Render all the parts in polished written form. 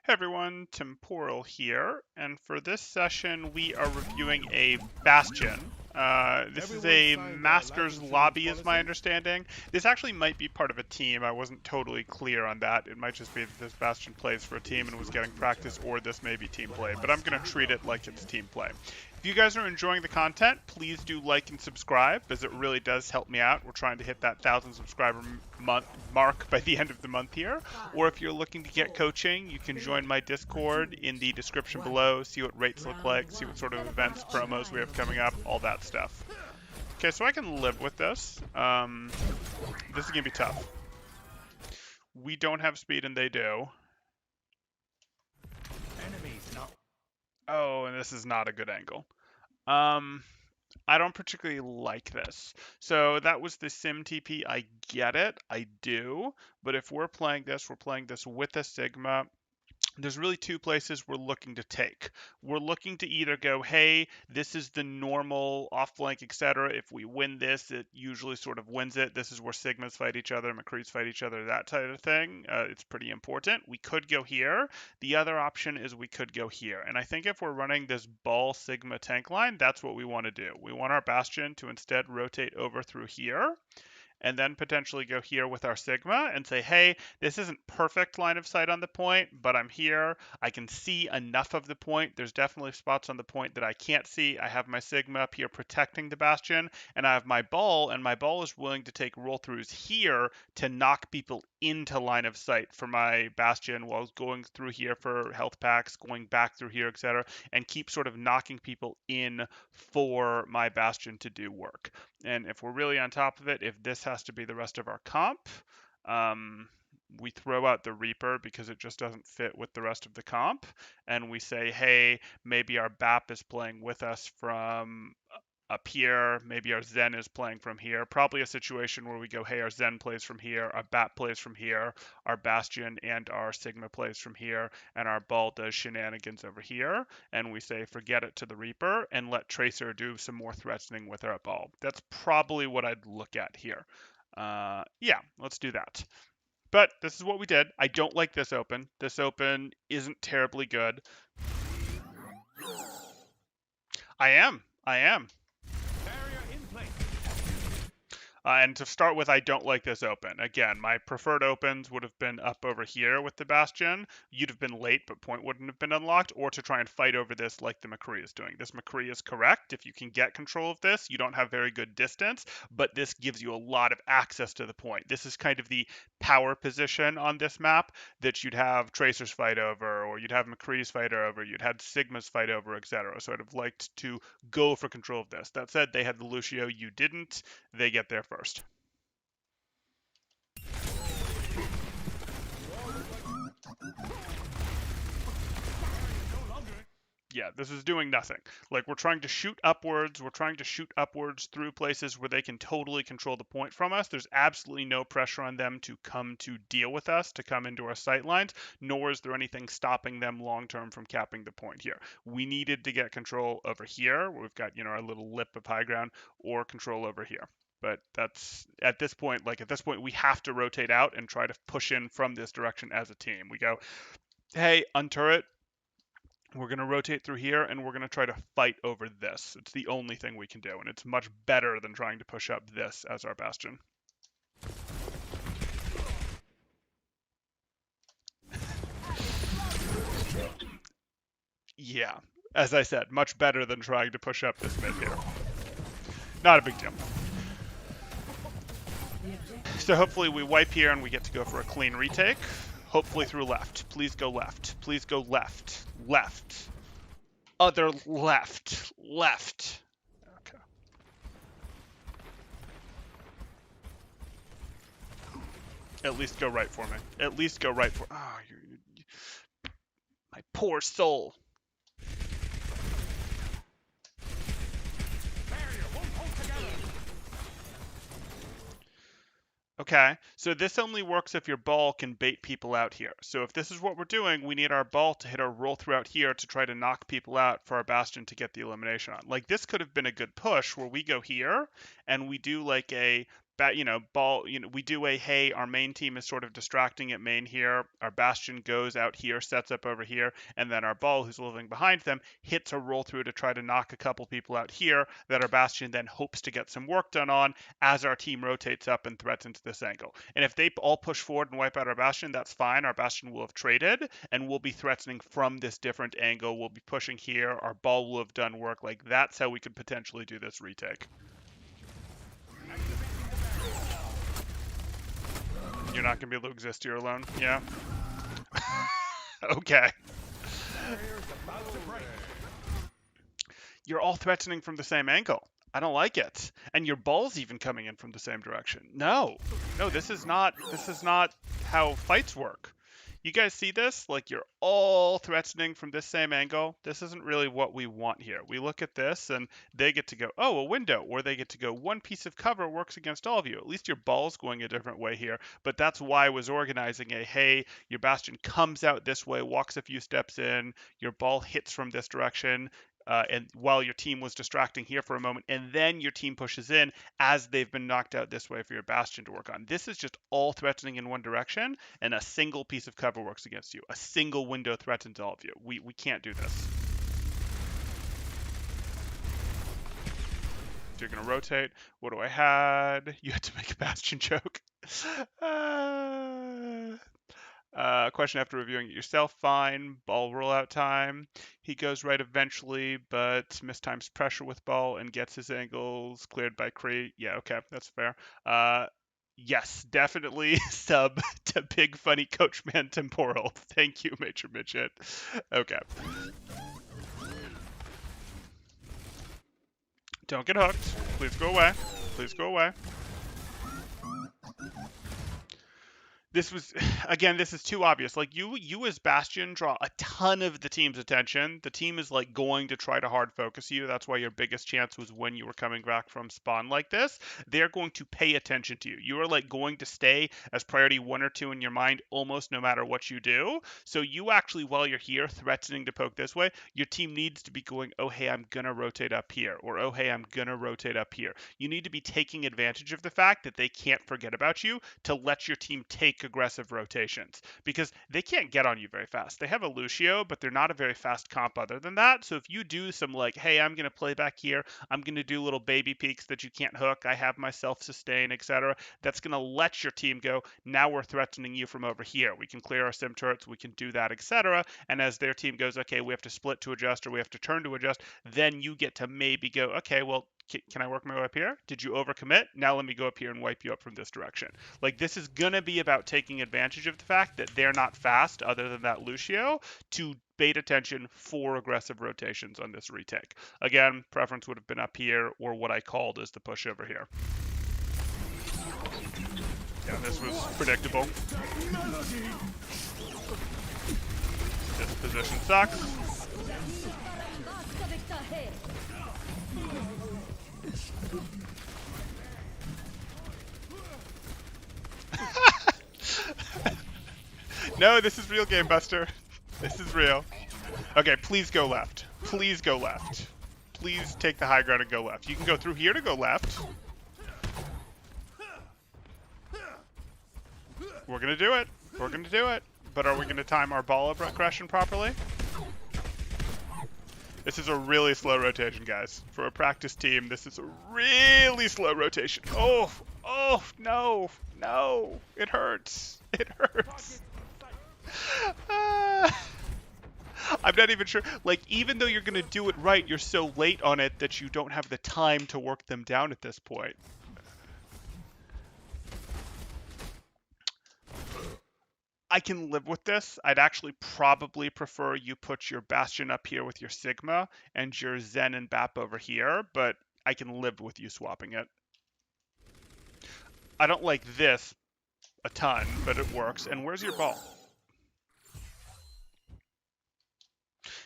Hey everyone, Temporal here, and for this session we are reviewing a Bastion. This is Everyone a signed the Master's life insurance Lobby is my policy? understanding. This actually might be part of a team, I wasn't totally clear on that. It might just be that this Bastion plays for a team and was getting practice, or this may be team play, but I'm going to treat it like it's team play. If you guys are enjoying the content, please do like and subscribe, as it really does help me out. We're trying to hit that 1,000 subscriber mark by the end of the month here. Or if you're looking to get coaching, you can join my Discord in the description below, see what rates look like, see what sort of events, promos we have coming up, all that stuff. Okay, so I can live with this. This is going to be tough. We don't have speed and they do. Oh, and this is not a good angle. I don't particularly like this. So that was the Sim TP. I get it. I do. But if we're playing this with a Sigma. There's really two places we're looking to take. We're looking to either go, hey, this is the normal off flank, etc. If we win this, it usually sort of wins it. This is where Sigmas fight each other, McCrees fight each other, that type of thing. It's pretty important. We could go here. The other option is we could go here. And I think if we're running this ball Sigma tank line, that's what we want to do. We want our Bastion to instead rotate over through here and then potentially go here with our Sigma and say, hey, this isn't perfect line of sight on the point, but I'm here. I can see enough of the point. There's definitely spots on the point that I can't see. I have my Sigma up here protecting the Bastion, and I have my ball, and my ball is willing to take roll throughs here to knock people into line of sight for my Bastion while going through here for health packs, going back through here, etc., and keep sort of knocking people in for my Bastion to do work. And if we're really on top of it, if this has to be the rest of our comp, we throw out the Reaper because it just doesn't fit with the rest of the comp. And we say, hey, maybe our BAP is playing with us from up here. Maybe our Zen is playing from here. Probably a situation where we go, hey, our Zen plays from here, our BAP plays from here, our Bastion and our Sigma plays from here, and our Ball does shenanigans over here. And we say, forget it to the Reaper and let Tracer do some more threatening with our Ball. That's probably what I'd look at here. Yeah, let's do that. But this is what we did. I don't like this open. This open isn't terribly good. I am. And to start with, I don't like this open. Again, my preferred opens would have been up over here with the Bastion. You'd have been late, but point wouldn't have been unlocked, or to try and fight over this like the McCree is doing. This McCree is correct. If you can get control of this, you don't have very good distance, but this gives you a lot of access to the point. This is kind of the power position on this map that you'd have Tracers fight over, or you'd have McCree's fight over, you'd had Sigmas fight over, etc. So I'd have liked to go for control of this. That said, they had the Lucio, you didn't. They get there first. Yeah, this is doing nothing. Like, we're trying to shoot upwards. We're trying to shoot upwards through places where they can totally control the point from us. There's absolutely no pressure on them to come to deal with us, to come into our sight lines, nor is there anything stopping them long term from capping the point here. We needed to get control over here. We've got, our little lip of high ground, or control over here. But that's at this point, we have to rotate out and try to push in from this direction as a team. We go, hey, unturret, we're going to rotate through here and we're going to try to fight over this. It's the only thing we can do, and it's much better than trying to push up this as our Bastion. Yeah, as I said, much better than trying to push up this mid here. Not a big deal. So hopefully we wipe here and we get to go for a clean retake. Hopefully through left. Please go left. Please go left. Left. Other left. Left. Okay. At least go right for me. At least go right for. Oh, my poor soul. Okay, so this only works if your ball can bait people out here. So if this is what we're doing, we need our ball to hit our roll through out here to try to knock people out for our Bastion to get the elimination on. Like, this could have been a good push where we go here and we do like a ball, we do hey, our main team is sort of distracting at main here. Our Bastion goes out here, sets up over here, and then our ball, who's living behind them, hits a roll through to try to knock a couple people out here that our Bastion then hopes to get some work done on as our team rotates up and threatens this angle. And if they all push forward and wipe out our Bastion, that's fine. Our Bastion will have traded, and we'll be threatening from this different angle. We'll be pushing here. Our ball will have done work. Like, that's how we could potentially do this retake. You're not going to be able to exist here alone? Yeah? Okay. You're all threatening from the same angle. I don't like it. And your ball's even coming in from the same direction. No. No, this is not how fights work. You guys see this? Like, you're all threatening from this same angle. This isn't really what we want here. We look at this and they get to go, oh, a window, or they get to go, one piece of cover works against all of you. At least your ball's going a different way here. But that's why I was organizing hey, your Bastion comes out this way, walks a few steps in, your ball hits from this direction. And while your team was distracting here for a moment, and then your team pushes in as they've been knocked out this way for your Bastion to work on. This is just all threatening in one direction, and a single piece of cover works against you. A single window threatens all of you. We can't do this. So you're going to rotate. What do I had? You had to make a Bastion joke. Question after reviewing it yourself, fine. Ball rollout time. He goes right eventually, but mistimes pressure with ball and gets his angles cleared by Crate. Yeah, okay, that's fair. Yes, definitely sub to Big Funny Coachman Temporal. Thank you, Major Midget. Okay. Don't get hooked. Please go away. Please go away. This is too obvious. Like, you as Bastion draw a ton of the team's attention. The team is like going to try to hard focus you. That's why your biggest chance was when you were coming back from spawn like this. They're going to pay attention to you. You are like going to stay as priority 1 or 2 in your mind almost no matter what you do. So you actually, while you're here threatening to poke this way, your team needs to be going, oh hey, I'm gonna rotate up here, or oh hey, I'm gonna rotate up here. You need to be taking advantage of the fact that they can't forget about you to let your team take aggressive rotations, because they can't get on you very fast. They have a Lucio, but they're not a very fast comp other than that. So if you do some like, hey, I'm going to play back here, I'm going to do little baby peeks that you can't hook, I have my self-sustain, etc., that's going to let your team go, now we're threatening you from over here. We can clear our sim turrets, we can do that, etc. And as their team goes, okay, we have to split to adjust, or we have to turn to adjust, then you get to maybe go, okay, well, can I work my way up here? Did you overcommit? Now let me go up here and wipe you up from this direction. Like, this is going to be about taking advantage of the fact that they're not fast other than that Lucio to bait attention for aggressive rotations on this retake. Again, preference would have been up here, or what I called as the push over here. Yeah, this was predictable. This position sucks. No, this is real, Game Buster. This is real. Okay, please go left. Please go left. Please take the high ground and go left. You can go through here to go left. We're gonna do it. We're gonna do it. But are we gonna time our ball aggression properly? This is a really slow rotation, guys. For a practice team, this is a really slow rotation. Oh, no, no. It hurts. It hurts. I'm not even sure. Like, even though you're going to do it right, you're so late on it that you don't have the time to work them down at this point. I can live with this. I'd actually probably prefer you put your Bastion up here with your Sigma and your Zen and Bap over here, but I can live with you swapping it. I don't like this a ton, but it works. And where's your ball?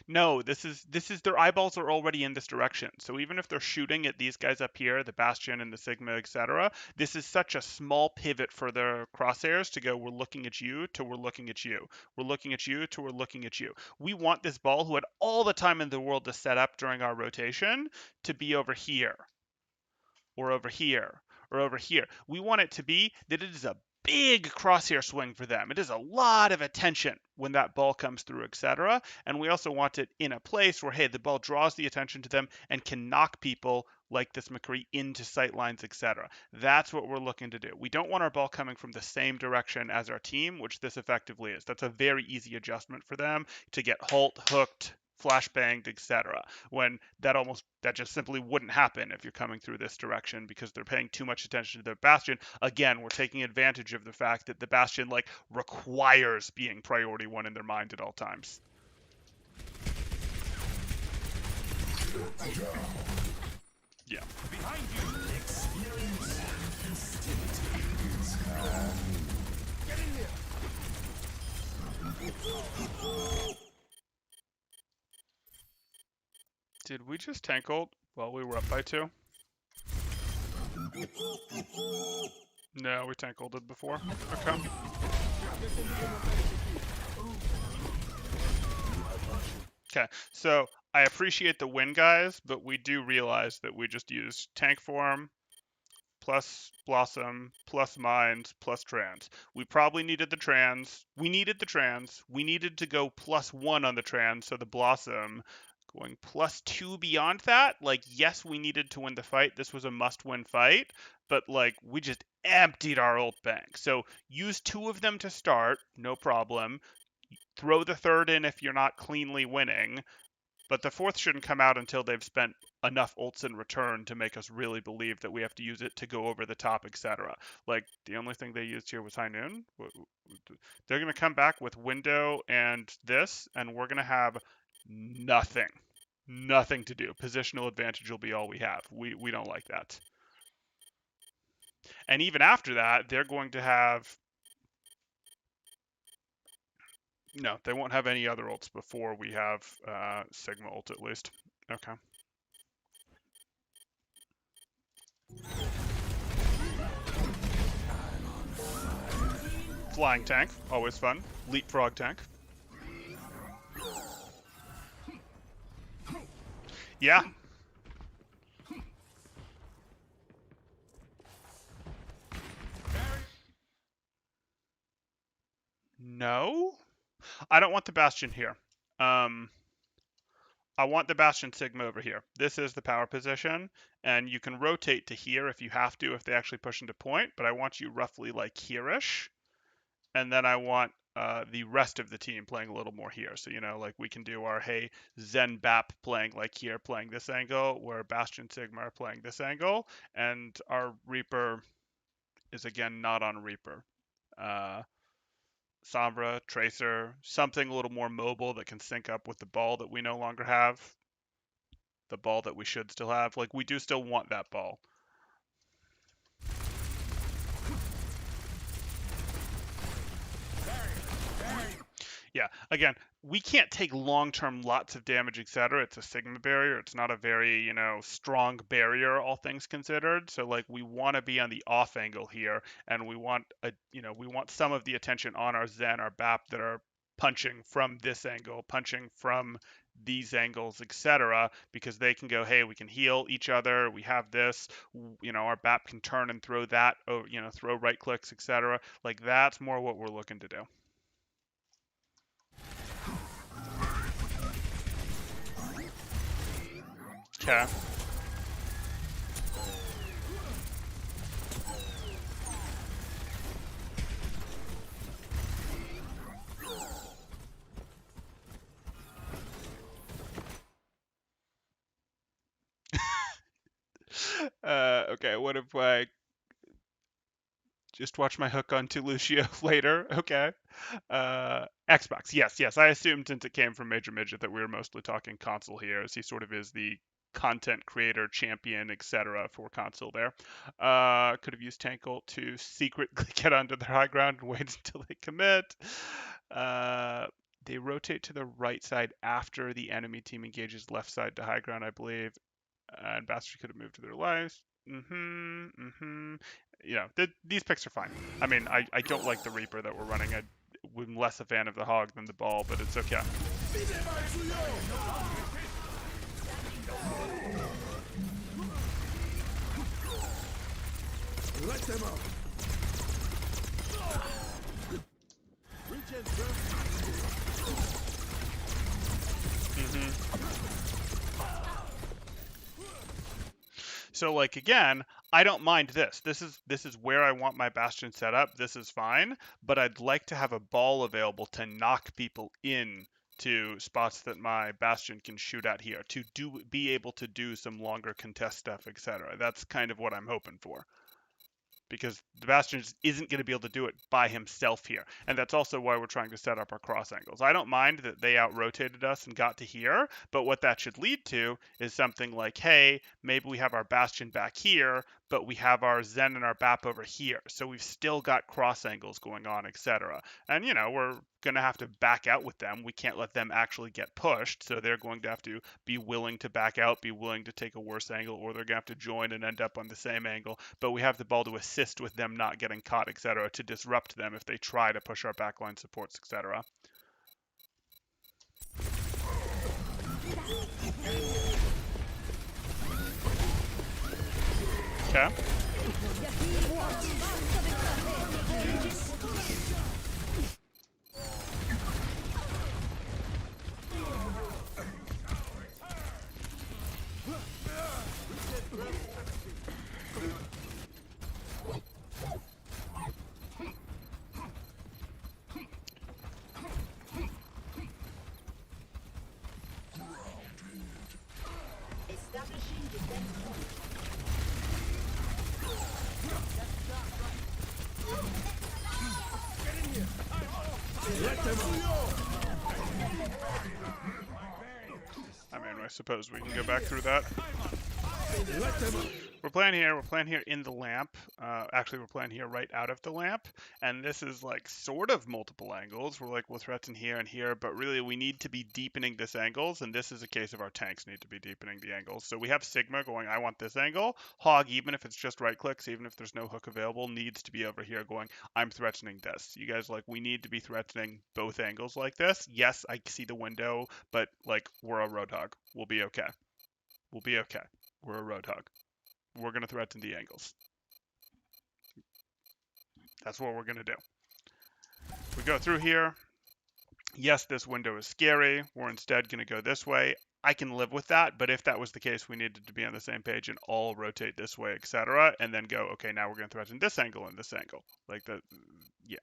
No, this is their eyeballs are already in this direction. So even if they're shooting at these guys up here, the Bastion and the Sigma, etc., this is such a small pivot for their crosshairs to go, we're looking at you to we're looking at you. We're looking at you to we're looking at you. We want this ball, who had all the time in the world to set up during our rotation, to be over here. Or over here. or over here. We want it to be that it is a big crosshair swing for them. It is a lot of attention when that ball comes through, etc. And we also want it in a place where, hey, the ball draws the attention to them and can knock people like this McCree into sight lines, etc. That's what we're looking to do. We don't want our ball coming from the same direction as our team, which this effectively is. That's a very easy adjustment for them to get hooked, flashbanged, etc. When that just simply wouldn't happen if you're coming through this direction because they're paying too much attention to their Bastion. Again, we're taking advantage of the fact that the Bastion like requires being priority one in their mind at all times. Yeah. Behind you. Experience festivity. Get in there. Did we just tank ult while we were up by 2? No, we tank ulted before. Okay. Okay, so I appreciate the win, guys, but we do realize that we just used tank form, plus Blossom, plus Mines, plus Trans. We probably needed the Trans. We needed the Trans. We needed to go +1 on the Trans, so the Blossom going +2 beyond that. Like, yes, we needed to win the fight. This was a must-win fight, but, like, we just emptied our ult bank. So use 2 of them to start, no problem. Throw the 3rd in if you're not cleanly winning, but the 4th shouldn't come out until they've spent enough ults in return to make us really believe that we have to use it to go over the top, etc. Like, the only thing they used here was High Noon. They're going to come back with Window and this, and we're going to have nothing. Nothing to do. Positional advantage will be all we have. We don't like that. And even after that, they're going to have... No, they won't have any other ults before we have Sigma ult at least. Okay. Flying tank, always fun. Leapfrog tank. Yeah. No? I don't want the Bastion here. I want the Bastion Sigma over here. This is the power position, and you can rotate to here if you have to, if they actually push into point, but I want you roughly like here-ish. And then I want the rest of the team playing a little more here. So, you know, like we can do our, hey, Zen Bap playing like here, playing this angle, where Bastion Sigma are playing this angle, and our Reaper is, again, not on Reaper. Sombra, Tracer, something a little more mobile that can sync up with the ball that we no longer have. The ball that we should still have. Like, we do still want that ball. Yeah, again, we can't take long-term lots of damage, etc. It's a Sigma barrier. It's not a very, you know, strong barrier, all things considered. So, like, we want to be on the off angle here, and we want we want some of the attention on our Zen, our BAP that are punching from this angle, punching from these angles, etc., because they can go, hey, we can heal each other. We have this, you know, our BAP can turn and throw that, you know, throw right clicks, etc. Like, that's more what we're looking to do. Okay. Okay, what if I just watch my hook onto Lucio later? Okay. Xbox, yes. I assumed since it came from Major Midget that we were mostly talking console here, as he sort of is the content creator, champion, etc. for console there. Could have used tank ult to secretly get onto their high ground and wait until they commit. They rotate to the right side after the enemy team engages left side to high ground, I believe. And Bastion could have moved to their lives. You know, these picks are fine. I mean, I don't like the Reaper that we're running. I'm less a fan of the Hog than the Ball, but it's okay. Let them up. So like again, I don't mind this. This is where I want my Bastion set up. This is fine, but I'd like to have a ball available to knock people in to spots that my Bastion can shoot at here to be able to do some longer contest stuff, etc. That's kind of what I'm hoping for, because the Bastion just isn't going to be able to do it by himself here. And that's also why we're trying to set up our cross angles. I don't mind that they out-rotated us and got to here, but what that should lead to is something like, hey, maybe we have our Bastion back here, but we have our Zen and our BAP over here. So we've still got cross angles going on, etc. And, we're going to have to back out with them. We can't let them actually get pushed, so they're going to have to be willing to back out, be willing to take a worse angle, or they're going to have to join and end up on the same angle. But we have the ball to assist with them not getting caught, etc., to disrupt them if they try to push our backline supports, etc. Okay. I mean, I suppose we can go back through that. We're playing here in the lamp. Actually, we're playing here right out of the lamp. And this is like sort of multiple angles. We'll threaten here and here, but really we need to be deepening this angles. And this is a case of our tanks need to be deepening the angles. So we have Sigma going, I want this angle. Hog, even if it's just right clicks, even if there's no hook available, needs to be over here going, I'm threatening this. You guys, we need to be threatening both angles like this. Yes, I see the window, but we're a Roadhog. We'll be okay. We'll be okay. We're a Roadhog. We're going to threaten the angles. That's what we're going to do. We go through here. Yes, this window is scary. We're instead going to go this way. I can live with that, but if that was the case, we needed to be on the same page and all rotate this way, etc., and then go, okay, now we're going to threaten this angle and this angle. Yeah.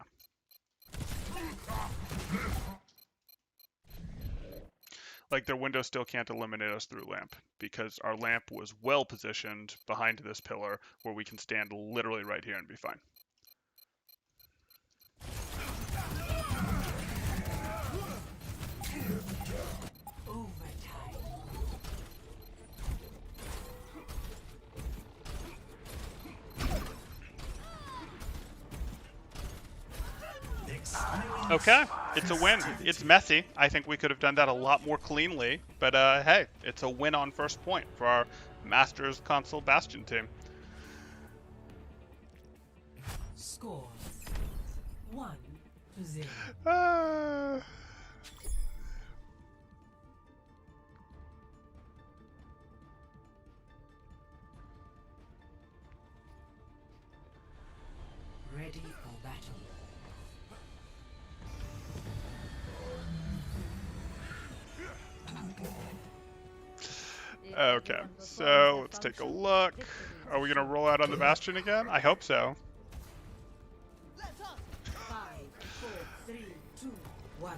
Their window still can't eliminate us through lamp, because our lamp was well positioned behind this pillar where we can stand literally right here and be fine. Okay, it's a win. It's messy. I think we could have done that a lot more cleanly, but hey, it's a win on first point for our Masters Console Bastion team. Score 1-0. Ready for battle. Okay, so let's take a look. Are we going to roll out on the Bastion again? I hope so. 5, 4, 3, 2, 1.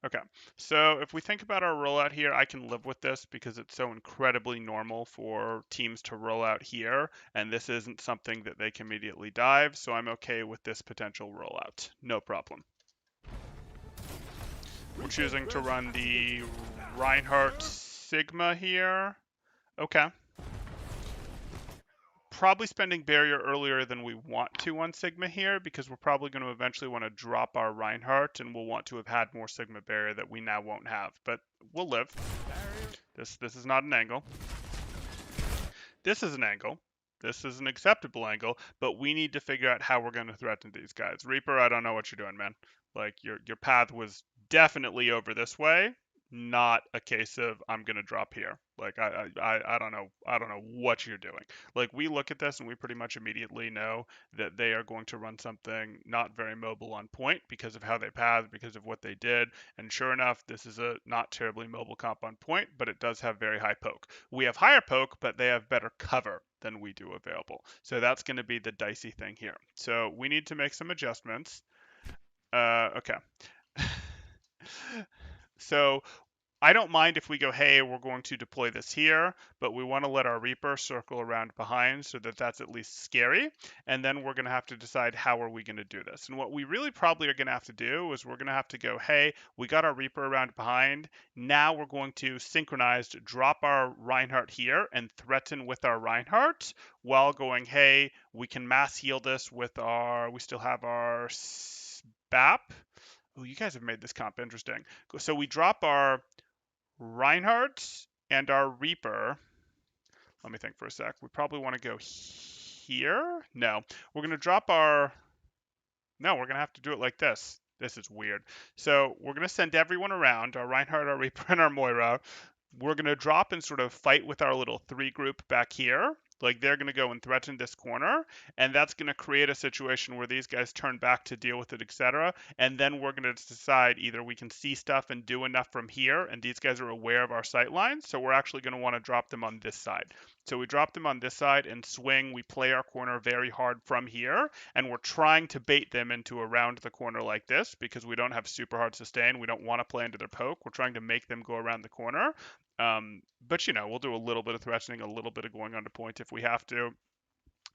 Okay, so if we think about our rollout here, I can live with this because it's so incredibly normal for teams to roll out here, and this isn't something that they can immediately dive, so I'm okay with this potential rollout. No problem. We're choosing to run the Reinhardt Sigma here. Okay. Probably spending barrier earlier than we want to on Sigma here, because we're probably going to eventually want to drop our Reinhardt, and we'll want to have had more Sigma barrier that we now won't have. But we'll live. This is not an angle. This is an angle. This is an acceptable angle, but we need to figure out how we're going to threaten these guys. Reaper, I don't know what you're doing, man. Your path was definitely over this way. not a case of I'm gonna drop here. Like I don't know what you're doing. Like we look at this and we pretty much immediately know that they are going to run something not very mobile on point because of how they path, because of what they did. And sure enough, this is a not terribly mobile comp on point, but it does have very high poke. We have higher poke, but they have better cover than we do available. So that's going to be the dicey thing here. So we need to make some adjustments. Okay. So I don't mind if we go, hey, we're going to deploy this here, but we want to let our Reaper circle around behind so that that's at least scary. And then we're going to have to decide how are we going to do this. And what we really probably are going to have to do is we're going to have to go, hey, we got our Reaper around behind. Now we're going to synchronize, drop our Reinhardt here and threaten with our Reinhardt while going, hey, we can mass heal this with our, we still have our BAP. Oh, you guys have made this comp interesting. So we drop our Reinhardt and our Reaper. Let me think for a sec. We probably want to go here. No, we're going to drop our. No, we're going to have to do it like this. This is weird. So we're going to send everyone around, our Reinhardt, our Reaper, and our Moira. We're going to drop and sort of fight with our little 3 group back here. Like they're going to go and threaten this corner, and that's going to create a situation where these guys turn back to deal with it, etc. And then we're going to decide either we can see stuff and do enough from here, and these guys are aware of our sight lines, so we're actually going to want to drop them on this side. So we drop them on this side and swing. We play our corner very hard from here, and we're trying to bait them into around the corner like this because we don't have super hard sustain. We don't want to play into their poke. We're trying to make them go around the corner. But we'll do a little bit of threatening, a little bit of going onto point if we have to.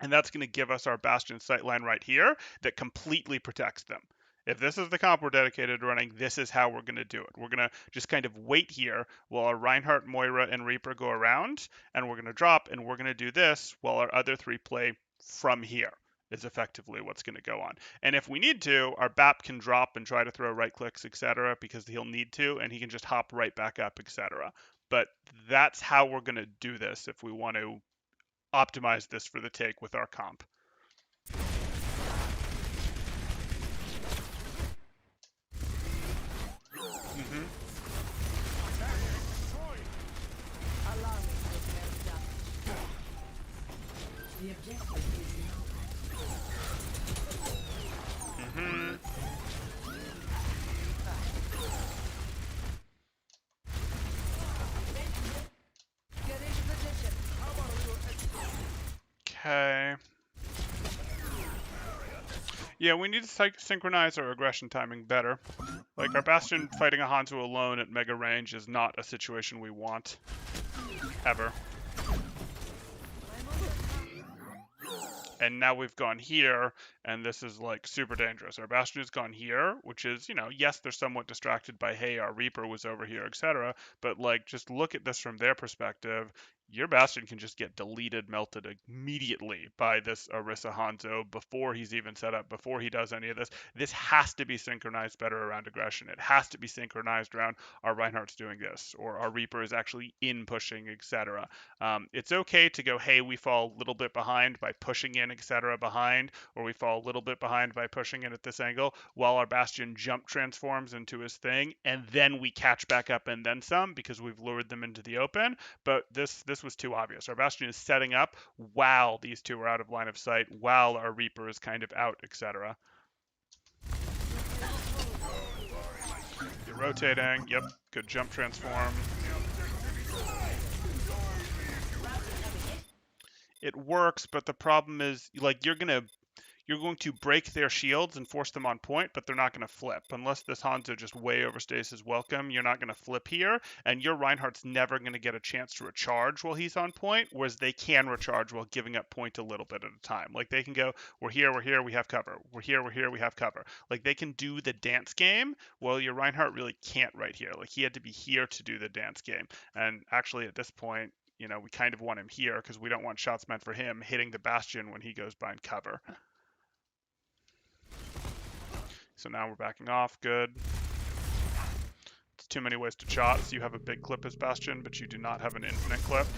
And that's going to give us our Bastion sightline right here that completely protects them. If this is the comp we're dedicated to running, this is how we're going to do it. We're going to just kind of wait here while our Reinhardt, Moira, and Reaper go around, and we're going to drop, and we're going to do this while our other 3 play from here is effectively what's going to go on. And if we need to, our BAP can drop and try to throw right clicks, etc., because he'll need to, and he can just hop right back up, etc. But that's how we're going to do this if we want to optimize this for the take with our comp. Mm-hmm. The objective is Mm-hmm. Okay. Yeah, we need to synchronize our aggression timing better. Like, our Bastion fighting a Hanzo alone at mega range is not a situation we want. Ever. And now we've gone here, and this is, like, super dangerous. Our Bastion has gone here, which is, yes, they're somewhat distracted by, hey, our Reaper was over here, etc. But, like, just look at this from their perspective. Your Bastion can just get deleted, melted immediately by this Orisa Hanzo before he's even set up, before he does any of this. This has to be synchronized better around aggression. It has to be synchronized around our Reinhardt's doing this, or our Reaper is actually in pushing, etc. It's okay to go, hey, we fall a little bit behind by pushing in, etc. behind, or we fall a little bit behind by pushing in at this angle, while our Bastion jump transforms into his thing, and then we catch back up and then some because we've lured them into the open. But this was too obvious. Our Bastion is setting up while these 2 are out of line of sight, while our Reaper is kind of out, etc. You're rotating. Yep. Good jump transform. It works, but the problem is, like, you're going to break their shields and force them on point, but they're not going to flip. Unless this Hanzo just way overstays his welcome, you're not going to flip here, and your Reinhardt's never going to get a chance to recharge while he's on point, whereas they can recharge while giving up point a little bit at a time. Like, they can go, we're here, we have cover. We're here, we have cover. Like, they can do the dance game, while your Reinhardt really can't right here. Like, he had to be here to do the dance game. And actually, at this point, we kind of want him here because we don't want shots meant for him hitting the Bastion when he goes behind cover. So now we're backing off. Good. It's too many ways to shot. So you have a big clip as Bastion, but you do not have an infinite clip.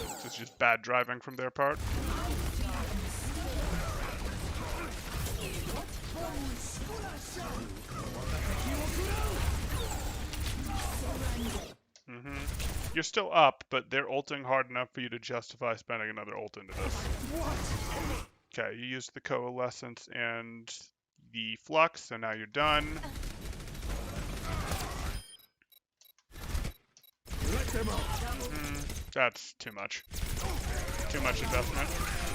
So it's just bad driving from their part. You're still up, but they're ulting hard enough for you to justify spending another ult into this. Okay, you used the Coalescence and the Flux, so now you're done. That's too much. Too much investment.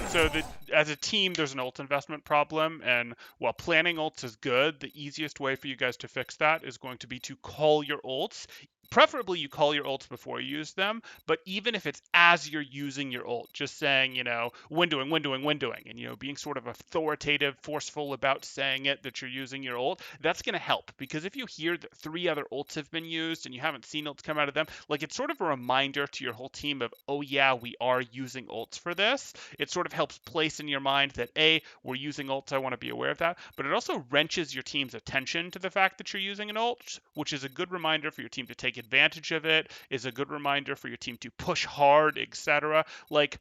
So as a team, there's an ult investment problem, and while planning ults is good, the easiest way for you guys to fix that is going to be to call your ults. Preferably you call your ults before you use them, but even if it's as you're using your ult, just saying, windowing, and, being sort of authoritative, forceful about saying it that you're using your ult, that's going to help. Because if you hear that 3 other ults have been used and you haven't seen ults come out of them, like it's sort of a reminder to your whole team of, oh yeah, we are using ults for this. It sort of helps place in your mind that, A, we're using ults, I want to be aware of that, but it also wrenches your team's attention to the fact that you're using an ult, which is a good reminder for your team to take advantage of it, is a good reminder for your team to push hard, etc. Like,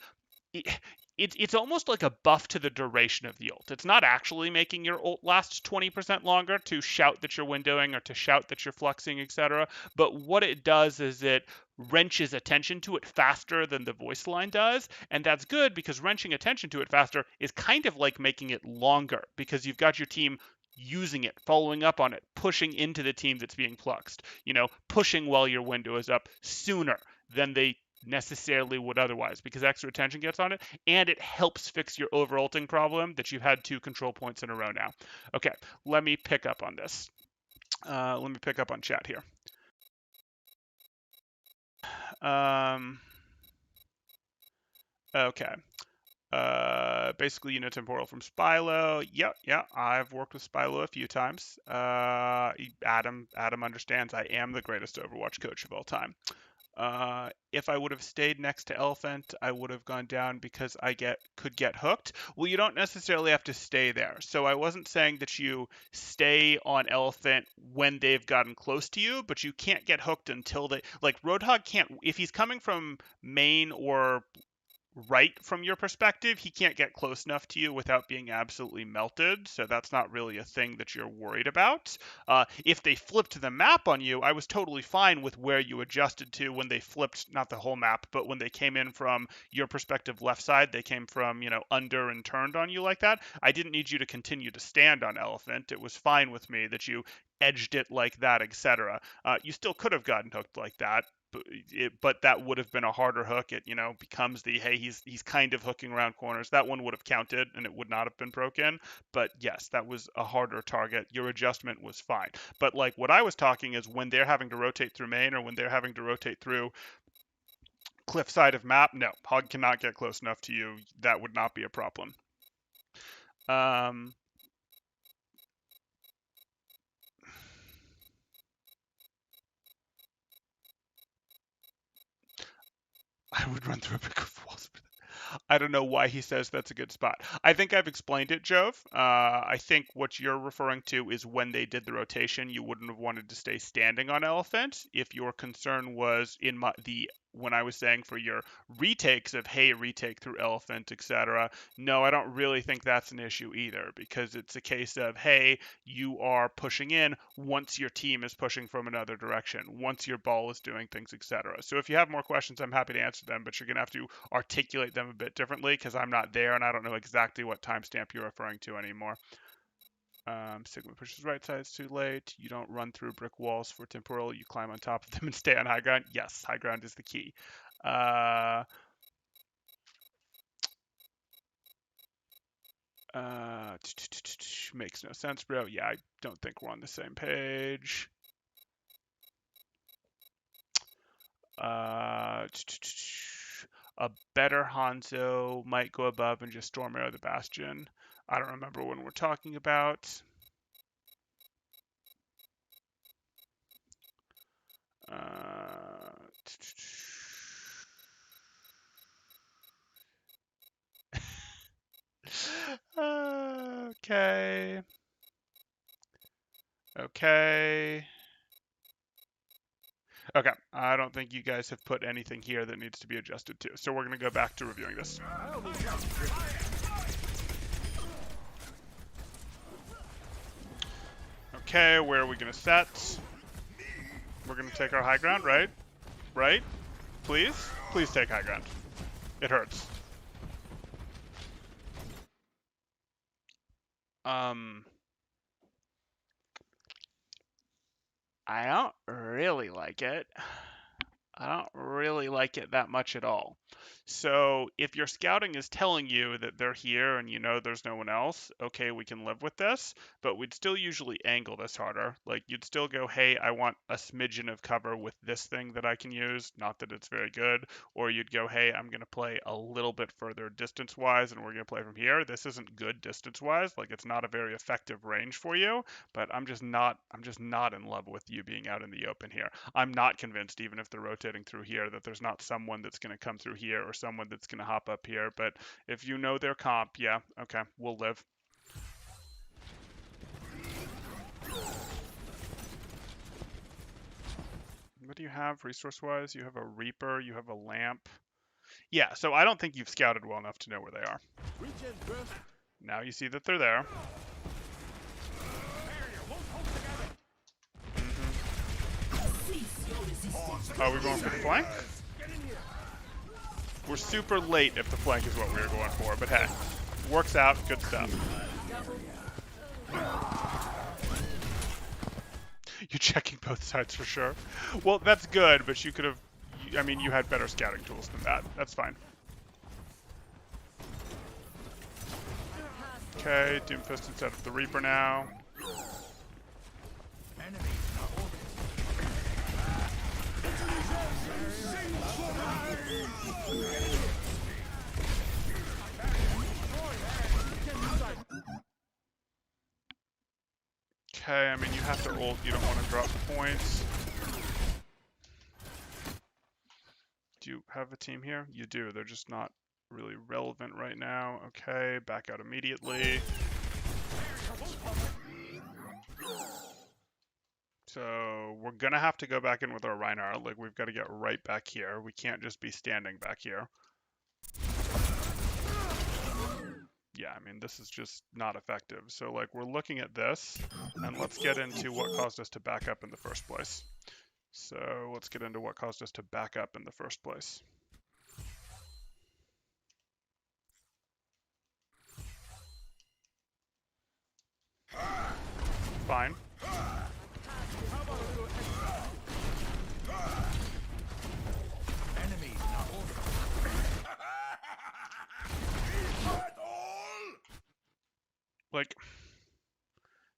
it's almost like a buff to the duration of the ult. It's not actually making your ult last 20% longer to shout that you're windowing or to shout that you're fluxing, etc. But what it does is it wrenches attention to it faster than the voice line does. And that's good because wrenching attention to it faster is kind of like making it longer because you've got your team using it, following up on it, pushing into the team that's being fluxed, pushing while your window is up sooner than they necessarily would otherwise because extra attention gets on it, and it helps fix your over-ulting problem that you've had 2 control points in a row now. Okay, let me pick up on this. Let me pick up on chat here. Okay. Basically, Unitemporal from Spylo. Yeah, I've worked with Spylo a few times. Adam understands I am the greatest Overwatch coach of all time. If I would have stayed next to Elephant, I would have gone down because I could get hooked. Well, you don't necessarily have to stay there. So I wasn't saying that you stay on Elephant when they've gotten close to you, but you can't get hooked until Roadhog can't, if he's coming from main or right from your perspective, he can't get close enough to you without being absolutely melted, so that's not really a thing that you're worried about. If they flipped the map on you, I was totally fine with where you adjusted to when they flipped, not the whole map, but when they came in from your perspective left side, they came from, under and turned on you like that. I didn't need you to continue to stand on Elephant. It was fine with me that you edged it like that, etc. You still could have gotten hooked like that, but that would have been a harder hook. It becomes the, hey, he's kind of hooking around corners. That one would have counted and it would not have been broken. But yes, that was a harder target. Your adjustment was fine. But like what I was talking is when they're having to rotate through main or when they're having to rotate through cliff side of map, no, Hog cannot get close enough to you. That would not be a problem. I would run through a brick of walls. I don't know why he says that's a good spot. I think I've explained it, Jove. I think what you're referring to is when they did the rotation, you wouldn't have wanted to stay standing on Elephant. If your concern was when I was saying for your retakes of, hey, retake through Elephant, etc. No, I don't really think that's an issue either, because it's a case of, hey, you are pushing in once your team is pushing from another direction, once your ball is doing things, etc. So if you have more questions, I'm happy to answer them, but you're going to have to articulate them a bit differently because I'm not there and I don't know exactly what timestamp you're referring to anymore. Sigma pushes right side, it's too late. You don't run through brick walls for temporal. You climb on top of them and stay on high ground. Yes, high ground is the key. Makes no sense, bro. Yeah, I don't think we're on the same page. A better Hanzo might go above and just storm arrow the Bastion. I don't remember when we're talking about. Okay. Okay. Okay, I don't think you guys have put anything here that needs to be adjusted to. So we're going to go back to reviewing this. Okay, where are we gonna set? We're gonna take our high ground, right? Right? Please? Please take high ground. It hurts. Um, I don't really like it. I don't really like it that much at all. So if your scouting is telling you that they're here and you know there's no one else, okay, we can live with this, but we'd still usually angle this harder. Like you'd still go, hey, I want a smidgen of cover with this thing that I can use, not that it's very good, or you'd go, hey, I'm going to play a little bit further distance-wise and we're going to play from here. This isn't good distance-wise, like it's not a very effective range for you, but I'm just not in love with you being out in the open here. I'm not convinced, even if they're rotating through here, that there's not someone that's going to come through here or someone that's going to hop up here. But if you know their comp, yeah, okay, we'll live. What do you have resource-wise? You have a Reaper, you have a Lamp. Yeah, so I don't think you've scouted well enough to know where they are. Now you see that they're there. Are we going for the flank? We're super late if the flank is what we were going for, but hey, works out, good stuff. You're checking both sides for sure. Well, that's good, but you could have, I mean, you had better scouting tools than that. That's fine. Okay, Doomfist instead of the Reaper now. Okay, I mean, you have to ult, you don't want to drop points. Do you have a team here? You do, they're just not really relevant right now. Okay, back out immediately. So we're gonna have to go back in with our Reinhardt. Like, we've got to get right back here. We can't just be standing back here. Yeah, I mean, this is just not effective. So, like, we're looking at this, and let's get into what caused us to back up in the first place. So let's get into what caused us to back up in the first place. Fine. Like,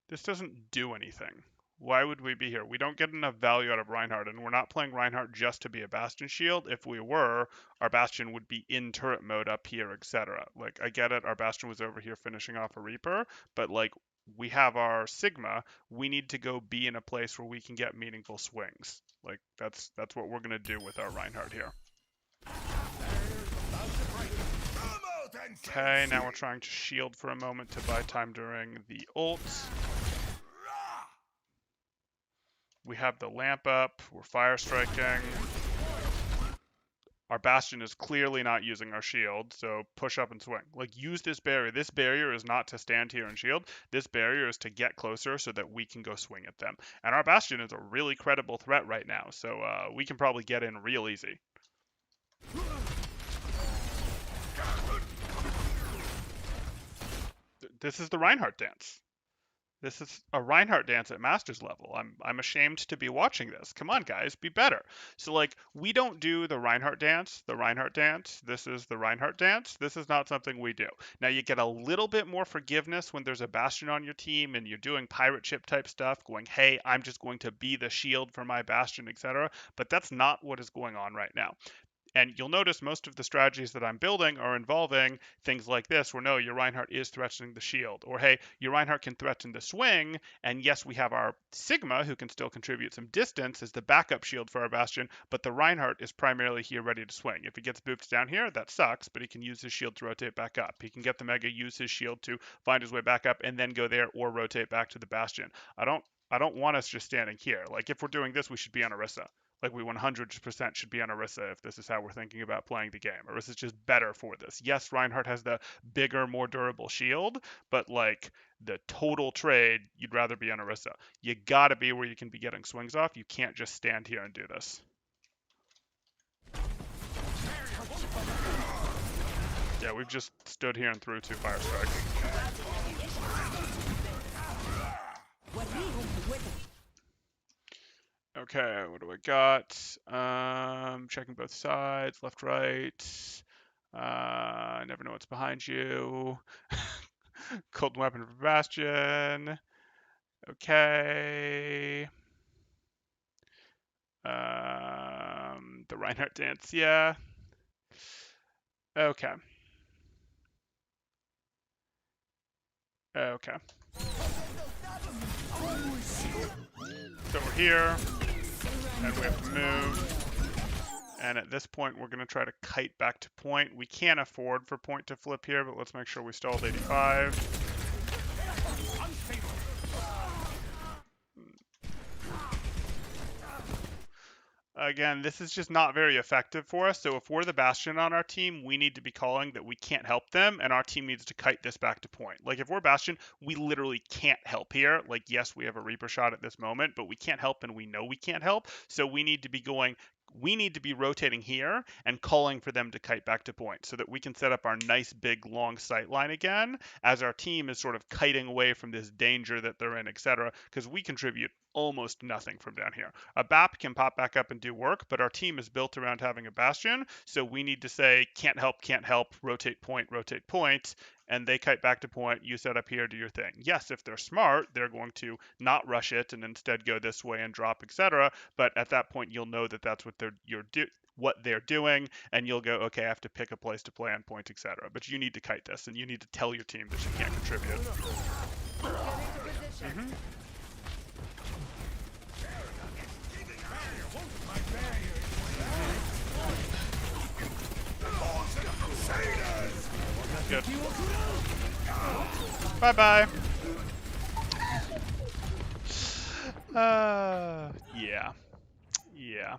this doesn't do anything. Why would we be here? We don't get enough value out of Reinhardt, and we're not playing Reinhardt just to be a Bastion shield. If we were, our Bastion would be in turret mode up here, etc. Like, I get it, our Bastion was over here finishing off a Reaper, but like, we have our Sigma, we need to go be in a place where we can get meaningful swings. Like, that's what we're gonna do with our Reinhardt here. Okay, now we're trying to shield for a moment to buy time during the ult. We have the lamp up, we're fire striking. Our Bastion is clearly not using our shield, so push up and swing. Like, use this barrier. This barrier is not to stand here and shield. This barrier is to get closer so that we can go swing at them. And our Bastion is a really credible threat right now, so we can probably get in real easy. This is the Reinhardt dance. This is a Reinhardt dance at Masters level. I'm ashamed to be watching this. Come on, guys, be better. So, like, we don't do the Reinhardt dance. The Reinhardt dance. This is the Reinhardt dance. This is not something we do. Now, you get a little bit more forgiveness when there's a Bastion on your team and you're doing pirate ship type stuff, going, hey, I'm just going to be the shield for my Bastion, etc. But that's not what is going on right now. And you'll notice most of the strategies that I'm building are involving things like this, where no, your Reinhardt is threatening the shield. Or hey, your Reinhardt can threaten the swing, and yes, we have our Sigma, who can still contribute some distance as the backup shield for our Bastion, but the Reinhardt is primarily here ready to swing. If he gets booped down here, that sucks, but he can use his shield to rotate back up. He can get the Mega, use his shield to find his way back up, and then go there or rotate back to the Bastion. I don't want us just standing here. Like, if we're doing this, we should be on Orisa. Like we 100% should be on Orisa if this is how we're thinking about playing the game. Orisa's just better for this. Yes, Reinhardt has the bigger, more durable shield, but like the total trade, you'd rather be on Orisa. You gotta be where you can be getting swings off. You can't just stand here and do this. Yeah, we've just stood here and threw 2 fire strikes. Okay, what do I got? Checking both sides, left, right. I never know what's behind you. Cold weapon for Bastion. Okay. The Reinhardt dance, yeah. Okay. Okay. So we're here, and we have to move. And at this point, we're going to try to kite back to point. We can't afford for point to flip here, but let's make sure we stalled 85. Again, this is just not very effective for us. So if we're the Bastion on our team, we need to be calling that we can't help them, and our team needs to kite this back to point. Like if we're Bastion, we literally can't help here. Like yes, we have a Reaper shot at this moment, but we can't help, and we know we can't help. So we need to be going. We need to be rotating here and calling for them to kite back to point so that we can set up our nice big long sight line again as our team is sort of kiting away from this danger that they're in, etc. Because we contribute almost nothing from down here. A BAP can pop back up and do work, but our team is built around having a Bastion, so we need to say can't help, rotate point, and they kite back to point, you set up here, do your thing. Yes, if they're smart, they're going to not rush it and instead go this way and drop, etc. But at that point, you'll know that that's what they're doing, and you'll go, okay, I have to pick a place to play on point, etc. But you need to kite this, and you need to tell your team that you can't contribute. Mm-hmm. Good. Bye-bye. Yeah. Yeah.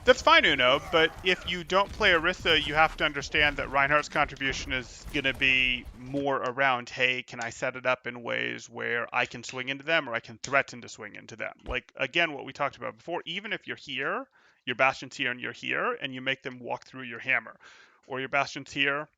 That's fine, Uno, but if you don't play Orisa, you have to understand that Reinhardt's contribution is going to be more around, hey, can I set it up in ways where I can swing into them or I can threaten to swing into them? Like, again, what we talked about before, even if you're here, your Bastion's here and you're here, and you make them walk through your hammer, or your Bastion's here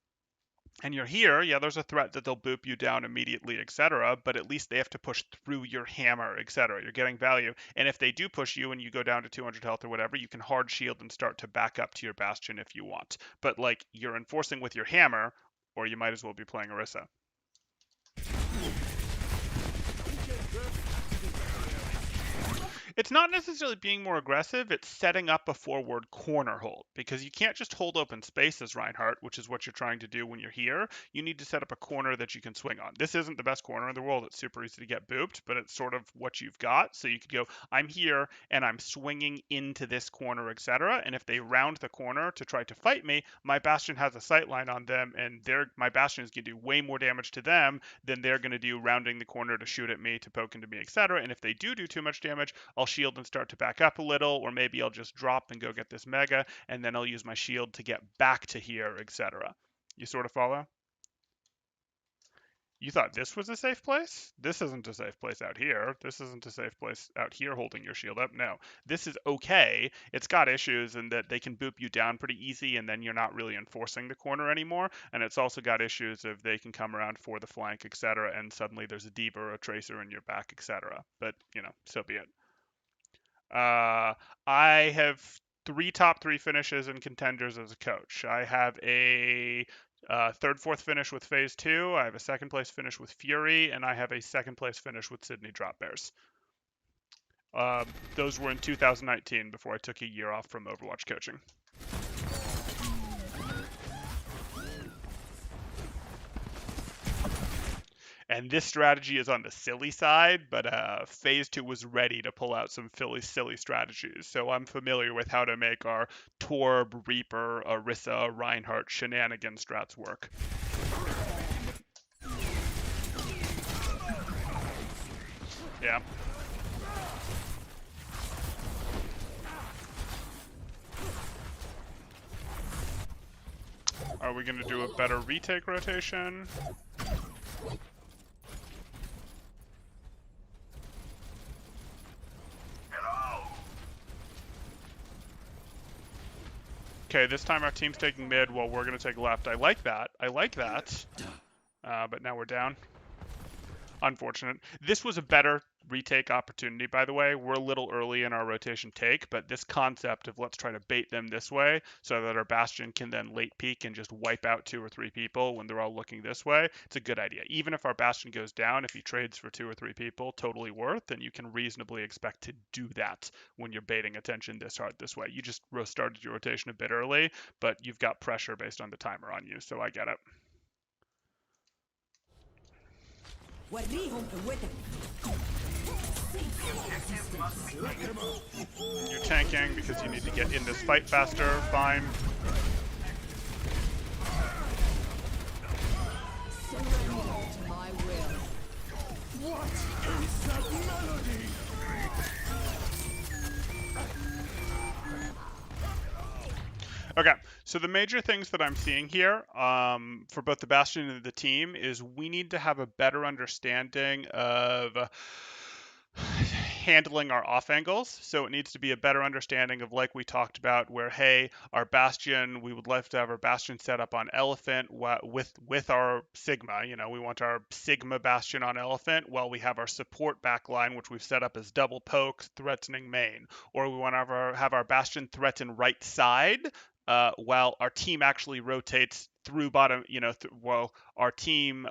and you're here, yeah, there's a threat that they'll boop you down immediately, etc. But at least they have to push through your hammer, etc. You're getting value. And if they do push you and you go down to 200 health or whatever, you can hard shield and start to back up to your Bastion if you want. But like you're enforcing with your hammer, or you might as well be playing Orisa. It's not necessarily being more aggressive, it's setting up a forward corner hold, because you can't just hold open space as Reinhardt, which is what you're trying to do when you're here. You need to set up a corner that you can swing on. This isn't the best corner in the world, it's super easy to get booped, but it's sort of what you've got. So you could go, I'm here and I'm swinging into this corner, etc. And if they round the corner to try to fight me, my Bastion has a sight line on them, and my Bastion is going to do way more damage to them than they're going to do rounding the corner to shoot at me, to poke into me, etc. And if they do too much damage, I'll shield and start to back up a little, or maybe I'll just drop and go get this mega, and then I'll use my shield to get back to here, etc. You sort of follow? You thought this was a safe place? This isn't a safe place out here. This isn't a safe place out here holding your shield up. No, this is okay. It's got issues in that they can boop you down pretty easy, and then you're not really enforcing the corner anymore. And it's also got issues of they can come around for the flank, etc. And suddenly there's a D.Va or a Tracer in your back, etc. But, so be it. I have top three finishes in contenders as a coach. I have a third, fourth finish with Phase 2. I have a second place finish with Fury, and I have a second place finish with Sydney Drop Bears. Those were in 2019 before I took a year off from Overwatch coaching. And this strategy is on the silly side, but Phase 2 was ready to pull out some silly strategies. So I'm familiar with how to make our Torb, Reaper, Orisa, Reinhardt shenanigan strats work. Yeah. Are we going to do a better retake rotation? Okay, this time our team's taking mid while we're going to take left. I like that. I like that. But now we're down. Unfortunate. This was a better retake opportunity, by the way. We're a little early in our rotation take, but this concept of let's try to bait them this way so that our Bastion can then late peek and just wipe out 2 or 3 people when they're all looking this way, it's a good idea. Even if our Bastion goes down, if he trades for 2 or 3 people, totally worth, then you can reasonably expect to do that when you're baiting attention this hard this way. You just started your rotation a bit early, but you've got pressure based on the timer on you, so I get it. You're tanking because you need to get in this fight faster. Fine. Okay, so the major things that I'm seeing here for both the Bastion and the team is we need to have a better understanding of handling our off angles. So it needs to be a better understanding of, like we talked about, where hey, our Bastion, we would love to have our Bastion set up on Elephant with our Sigma. You know, we want our Sigma Bastion on Elephant while we have our support backline, which we've set up as double pokes, threatening main, or we want to have our Bastion threaten right side. While our team actually rotates through bottom, while our team,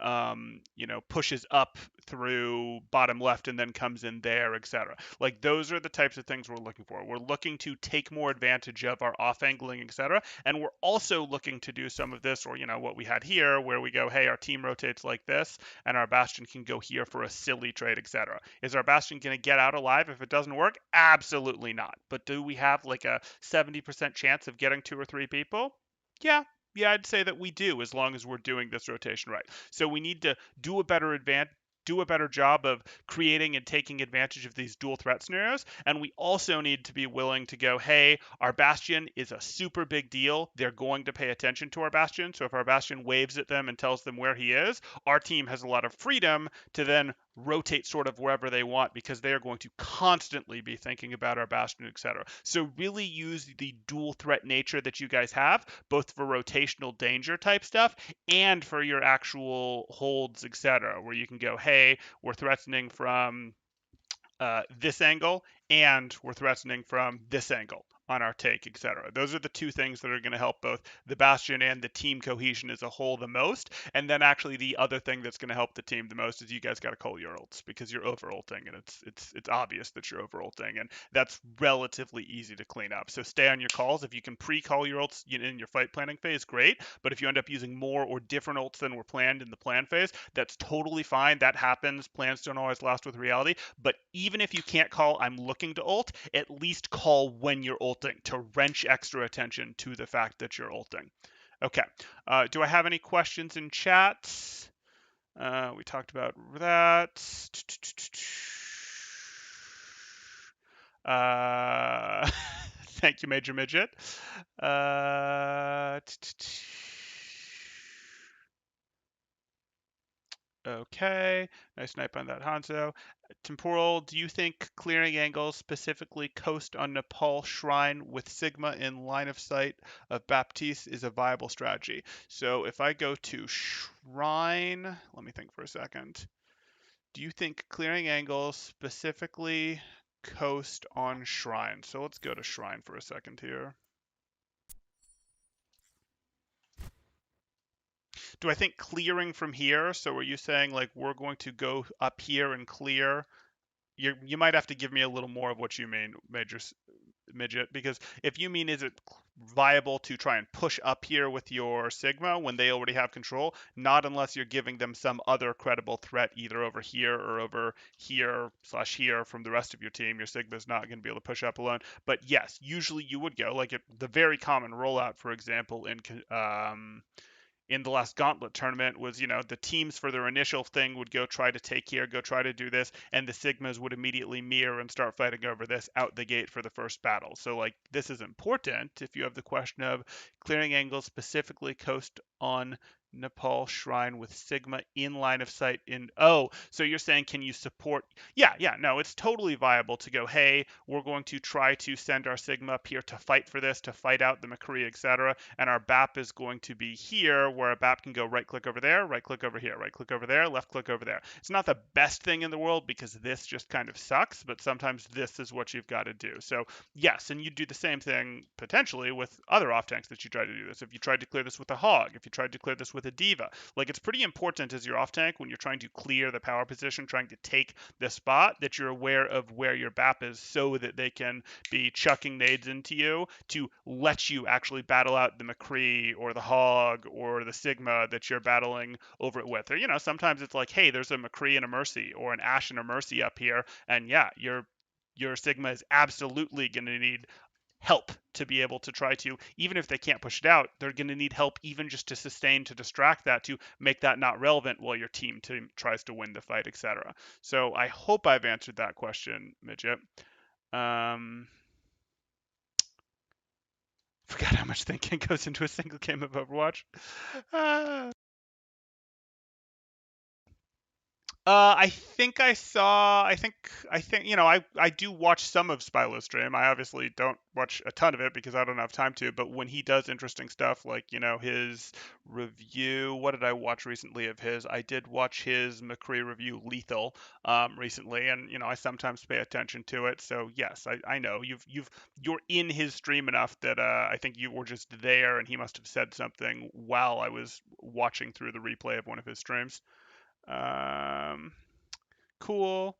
pushes up through bottom left and then comes in there, etc. Like those are the types of things we're looking for. We're looking to take more advantage of our off angling, etc. And we're also looking to do some of this, or what we had here, where we go, hey, our team rotates like this, and our Bastion can go here for a silly trade, etc. Is our Bastion going to get out alive if it doesn't work? Absolutely not. But do we have like a 70% chance of getting 2 or 3 people? Yeah, yeah, I'd say that we do, as long as we're doing this rotation right. So we need to do a better job of creating and taking advantage of these dual threat scenarios. And we also need to be willing to go, hey, our Bastion is a super big deal. They're going to pay attention to our Bastion. So if our Bastion waves at them and tells them where he is, our team has a lot of freedom to then rotate sort of wherever they want, because they are going to constantly be thinking about our Bastion, etc. So really use the dual threat nature that you guys have, both for rotational danger type stuff and for your actual holds, etc., where you can go, hey, we're threatening from this angle, and we're threatening from this angle on our take, etc. Those are the two things that are going to help both the Bastion and the team cohesion as a whole the most. And then actually the other thing that's going to help the team the most is you guys got to call your ults, because you're over ulting, and it's obvious that you're over ulting, and that's relatively easy to clean up. So stay on your calls. If you can pre-call your ults in your fight planning phase, great. But if you end up using more or different ults than were planned in the plan phase, that's totally fine. That happens. Plans don't always last with reality. But even if you can't call, I'm looking to ult, at least call when you're ulting to wrench extra attention to the fact that you're ulting. Okay. Do I have any questions in chat? We talked about that. Thank you, Major Midget. Okay, nice snipe on that Hanzo. Temporal, do you think clearing angles, specifically coast on Nepal Shrine with Sigma in line of sight of Baptiste, is a viable strategy? So if I go to Shrine, let me think for a second. Do you think clearing angles, specifically coast on Shrine? So let's go to Shrine for a second here. Do I think clearing from here? So are you saying like we're going to go up here and clear? You might have to give me a little more of what you mean, Midget, because if you mean is it viable to try and push up here with your Sigma when they already have control, not unless you're giving them some other credible threat either over here or over here/here from the rest of your team. Your Sigma's not going to be able to push up alone. But yes, usually you would go like the very common rollout, for example, in the last gauntlet tournament was, the teams for their initial thing would go try to take here, go try to do this, and the Sigmas would immediately mirror and start fighting over this out the gate for the first battle. So like this is important if you have the question of clearing angles specifically coast on Nepal shrine with Sigma in line of sight in so you're saying can you support yeah, no, it's totally viable to go, hey, we're going to try to send our Sigma up here to fight for this, to fight out the McCree, etc. And our BAP is going to be here, where a BAP can go right click over there, right click over here, right click over there, left click over there. It's not the best thing in the world because this just kind of sucks, but sometimes this is what you've got to do. So yes, and you do the same thing potentially with other off tanks that you try to do this. If you tried to clear this with a Hog, if you tried to clear this with a Diva, like it's pretty important as your off tank when you're trying to clear the power position, trying to take the spot, that you're aware of where your BAP is so that they can be chucking nades into you to let you actually battle out the McCree or the Hog or the Sigma that you're battling over it with. Or, sometimes it's like, hey, there's a McCree and a Mercy or an Ash and a Mercy up here, and yeah, your Sigma is absolutely going to need help to be able to try to, even if they can't push it out, they're going to need help even just to sustain, to distract that, to make that not relevant while your team tries to win the fight, etc. So I hope I've answered that question, Midget. Um, Forgot how much thinking goes into a single game of Overwatch. Uh, I think I saw. I think. I do watch some of Spylo's stream. I obviously don't watch a ton of it because I don't have time to. But when he does interesting stuff, like his review. What did I watch recently of his? I did watch his McCree review, Lethal, recently, and I sometimes pay attention to it. So yes, I know you're in his stream enough that I think you were just there, and he must have said something while I was watching through the replay of one of his streams. Um, cool.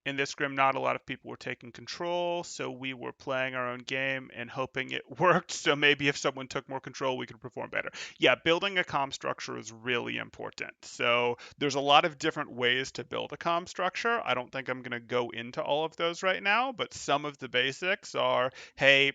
In this scrim, not a lot of people were taking control, so we were playing our own game and hoping it worked. So maybe if someone took more control, we could perform better. Yeah, building a comm structure is really important. So there's a lot of different ways to build a comm structure. I don't think I'm going to go into all of those right now, but some of the basics are, hey,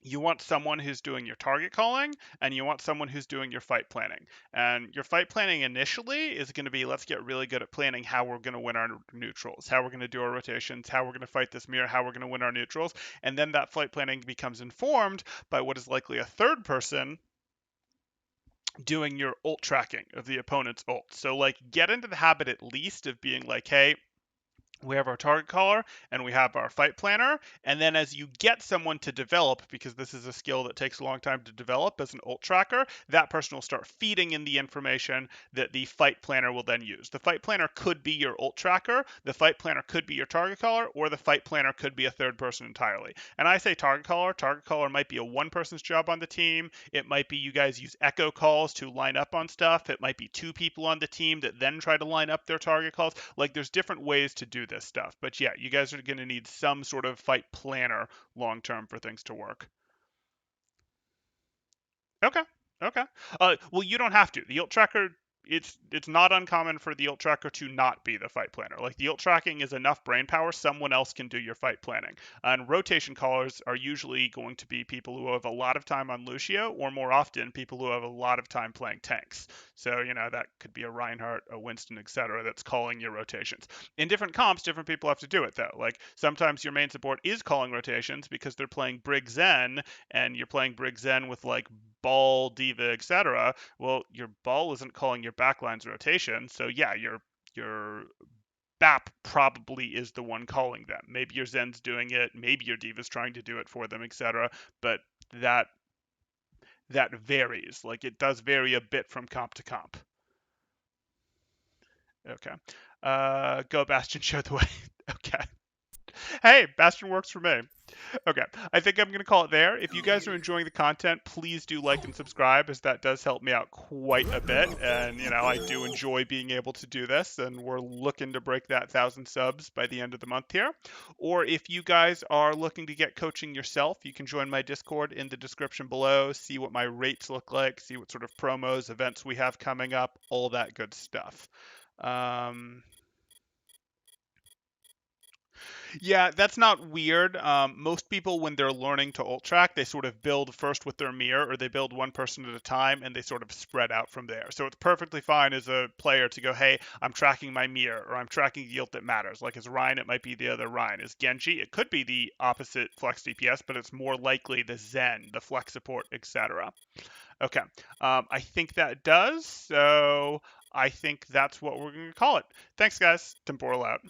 you want someone who's doing your target calling and you want someone who's doing your fight planning. And your fight planning initially is going to be, let's get really good at planning how we're going to win our neutrals, how we're going to do our rotations, how we're going to fight this mirror, how we're going to win our neutrals. And then that fight planning becomes informed by what is likely a third person doing your ult tracking of the opponent's ult. So like get into the habit at least of being like, hey, we have our target caller and we have our fight planner. And then as you get someone to develop, because this is a skill that takes a long time to develop as an ult tracker, that person will start feeding in the information that the fight planner will then use. The fight planner could be your ult tracker, the fight planner could be your target caller, or the fight planner could be a third person entirely. And I say target caller might be a one person's job on the team. It might be you guys use echo calls to line up on stuff. It might be two people on the team that then try to line up their target calls. Like there's different ways to do this stuff. But yeah, you guys are going to need some sort of fight planner long term for things to work. Okay. Okay. Well, you don't have to. The ult tracker, it's not uncommon for the ult tracker to not be the fight planner. Like the ult tracking is enough brain power, someone else can do your fight planning. And rotation callers are usually going to be people who have a lot of time on Lucio, or more often people who have a lot of time playing tanks. So that could be a Reinhardt, a Winston, etc. that's calling your rotations. In different comps, different people have to do it though. Like sometimes your main support is calling rotations because they're playing Brig Zen, and you're playing Brig Zen with like ball, diva, etc. Well, your ball isn't calling your backline's rotation, so yeah, your BAP probably is the one calling them. Maybe your Zen's doing it, maybe your diva's trying to do it for them, etc. But that that varies. Like it does vary a bit from comp to comp. Okay. Go Bastion, show the way. Okay. Hey, Bastion works for me. Okay, I think I'm going to call it there. If you guys are enjoying the content, please do like and subscribe, as that does help me out quite a bit. And, I do enjoy being able to do this, and we're looking to break that 1,000 subs by the end of the month here. Or if you guys are looking to get coaching yourself, you can join my Discord in the description below, see what my rates look like, see what sort of promos, events we have coming up, all that good stuff. Um, Yeah, that's not weird. Most people, when they're learning to ult track, they sort of build first with their mirror, or they build one person at a time, and they sort of spread out from there. So it's perfectly fine as a player to go, hey, I'm tracking my mirror, or I'm tracking the ult that matters. Like as Ryan, it might be the other Ryan. As Genji, it could be the opposite flex DPS, but it's more likely the Zen, the flex support, etc. Okay, I think that does. So I think that's what we're going to call it. Thanks, guys. Temporal out.